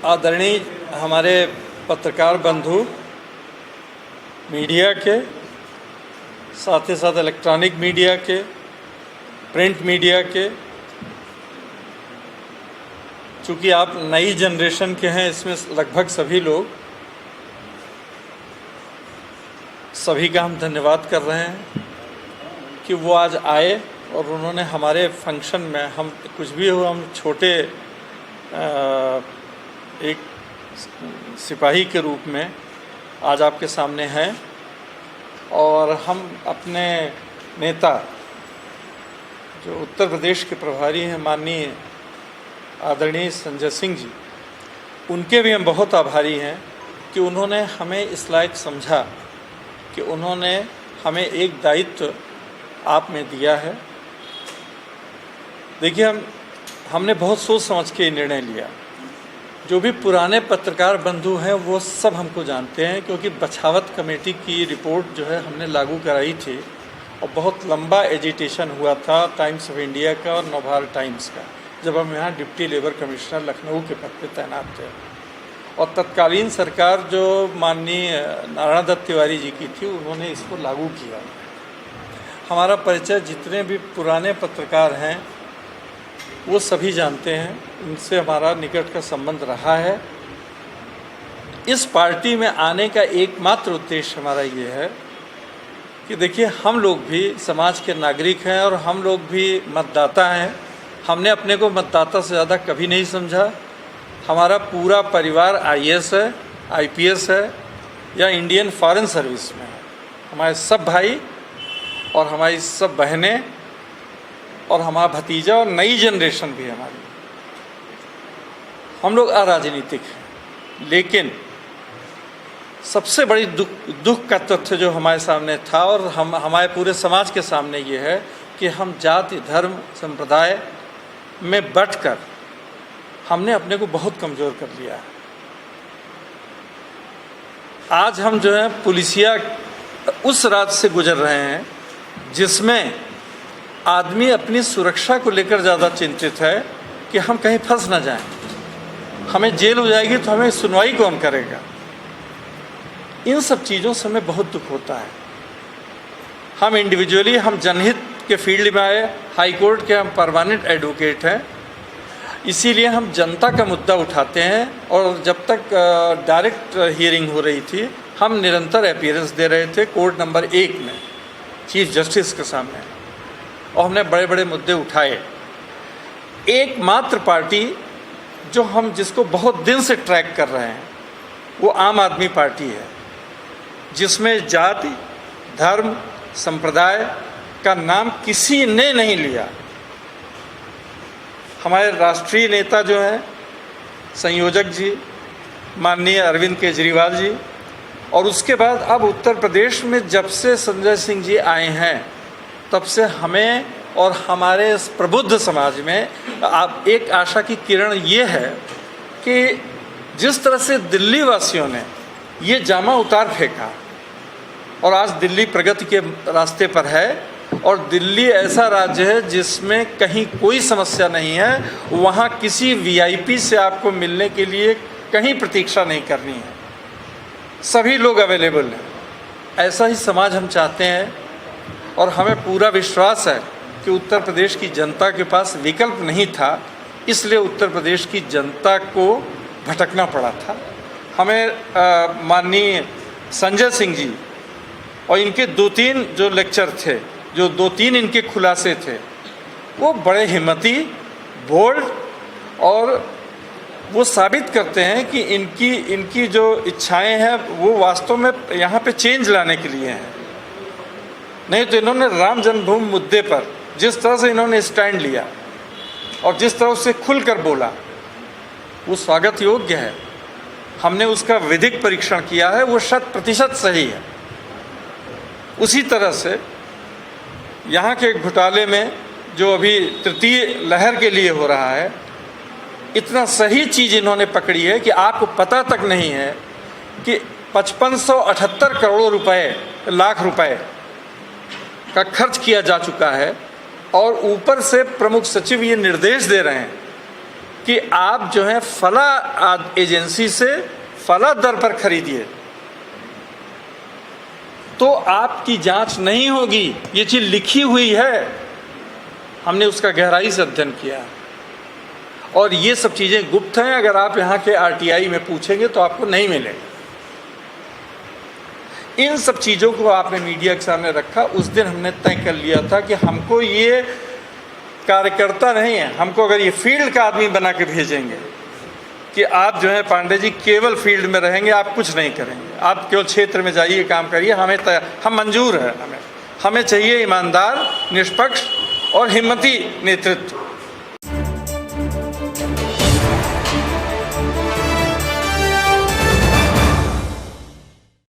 आदरणीय हमारे पत्रकार बंधु, मीडिया के साथ ही साथ इलेक्ट्रॉनिक मीडिया के, प्रिंट मीडिया के, चूँकि आप नई जनरेशन के हैं, इसमें लगभग सभी लोग, सभी का हम धन्यवाद कर रहे हैं कि वो आज आए और उन्होंने हमारे फंक्शन में, हम कुछ भी हो, हम छोटे एक सिपाही के रूप में आज आपके सामने हैं और हम अपने नेता जो उत्तर प्रदेश के प्रभारी हैं माननीय आदरणीय संजय सिंह जी, उनके भी हम बहुत आभारी हैं कि उन्होंने हमें इस लायक समझा कि उन्होंने हमें एक दायित्व आप में दिया है। देखिए, हमने बहुत सोच समझ के निर्णय लिया। जो भी पुराने पत्रकार बंधु हैं वो सब हमको जानते हैं, क्योंकि बछावत कमेटी की रिपोर्ट जो है हमने लागू कराई थी और बहुत लंबा एजिटेशन हुआ था टाइम्स ऑफ इंडिया का और नवभारत टाइम्स का, जब हम यहाँ डिप्टी लेबर कमिश्नर लखनऊ के पद पर तैनात थे। और तत्कालीन सरकार जो माननीय नारायण दत्त तिवारी जी की थी, उन्होंने इसको लागू किया। हमारा परिचय जितने भी पुराने पत्रकार हैं वो सभी जानते हैं, उनसे हमारा निकट का संबंध रहा है। इस पार्टी में आने का एकमात्र उद्देश्य हमारा ये है कि देखिए, हम लोग भी समाज के नागरिक हैं और हम लोग भी मतदाता हैं। हमने अपने को मतदाता से ज़्यादा कभी नहीं समझा। हमारा पूरा परिवार IAS है, IPS है या इंडियन फॉरेन सर्विस में है। हमारे सब भाई और हमारी सब बहनें और हमारा भतीजा और नई जनरेशन भी हमारी, हम लोग अराजनीतिक हैं। लेकिन सबसे बड़ी दुख का तथ्य जो हमारे सामने था और हमारे पूरे समाज के सामने ये है कि हम जाति, धर्म, संप्रदाय में बंटकर हमने अपने को बहुत कमज़ोर कर लिया है। आज हम जो है पुलिसिया उस राज से गुजर रहे हैं जिसमें आदमी अपनी सुरक्षा को लेकर ज़्यादा चिंतित है कि हम कहीं फंस ना जाएं। हमें जेल हो जाएगी तो हमें सुनवाई कौन करेगा। इन सब चीज़ों से हमें बहुत दुख होता है। हम इंडिविजुअली, हम जनहित के फील्ड में आए, हाई कोर्ट के हम परमानेंट एडवोकेट हैं, इसीलिए हम जनता का मुद्दा उठाते हैं। और जब तक डायरेक्ट हियरिंग हो रही थी, हम निरंतर अपीयरेंस दे रहे थे कोर्ट नंबर 1 में चीफ जस्टिस के सामने, और हमने बड़े बड़े मुद्दे उठाए। एकमात्र पार्टी जो हम जिसको बहुत दिन से ट्रैक कर रहे हैं वो आम आदमी पार्टी है, जिसमें जाति, धर्म, संप्रदाय का नाम किसी ने नहीं लिया। हमारे राष्ट्रीय नेता जो हैं संयोजक जी माननीय अरविंद केजरीवाल जी, और उसके बाद अब उत्तर प्रदेश में जब से संजय सिंह जी आए हैं, तब से हमें और हमारे इस प्रबुद्ध समाज में आप एक आशा की किरण ये है कि जिस तरह से दिल्ली वासियों ने ये जामा उतार फेंका और आज दिल्ली प्रगति के रास्ते पर है, और दिल्ली ऐसा राज्य है जिसमें कहीं कोई समस्या नहीं है, वहाँ किसी VIP से आपको मिलने के लिए कहीं प्रतीक्षा नहीं करनी है, सभी लोग अवेलेबल हैं। ऐसा ही समाज हम चाहते हैं और हमें पूरा विश्वास है कि उत्तर प्रदेश की जनता के पास विकल्प नहीं था, इसलिए उत्तर प्रदेश की जनता को भटकना पड़ा था। हमें माननीय संजय सिंह जी और इनके 2-3 जो लेक्चर थे, जो 2-3 इनके खुलासे थे, वो बड़े हिम्मती, बोल्ड, और वो साबित करते हैं कि इनकी जो इच्छाएं हैं वो वास्तव में यहाँ पे चेंज लाने के लिए हैं। नहीं तो इन्होंने राम जन्मभूमि मुद्दे पर जिस तरह से इन्होंने स्टैंड लिया और जिस तरह से खुलकर बोला, वो स्वागत योग्य है। हमने उसका विधिक परीक्षण किया है, वो 100% सही है। उसी तरह से यहाँ के घोटाले में जो अभी तृतीय लहर के लिए हो रहा है, इतना सही चीज़ इन्होंने पकड़ी है कि आपको पता तक नहीं है कि 5578 करोड़ लाख रुपए का खर्च किया जा चुका है, और ऊपर से प्रमुख सचिव ये निर्देश दे रहे हैं कि आप जो है फला एजेंसी से फला दर पर खरीदिए, तो आपकी जांच नहीं होगी। ये चीज लिखी हुई है, हमने उसका गहराई से अध्ययन किया और ये सब चीजें गुप्त हैं। अगर आप यहाँ के आरटीआई में पूछेंगे तो आपको नहीं मिलेगा। इन सब चीज़ों को आपने मीडिया के सामने रखा। उस दिन हमने तय कर लिया था कि हमको ये कार्यकर्ता नहीं है, हमको अगर ये फील्ड का आदमी बना के भेजेंगे कि आप जो है पांडे जी केवल फील्ड में रहेंगे, आप कुछ नहीं करेंगे, आप केवल क्षेत्र में जाइए, काम करिए, हम मंजूर है। हमें चाहिए ईमानदार, निष्पक्ष और हिम्मती नेतृत्व।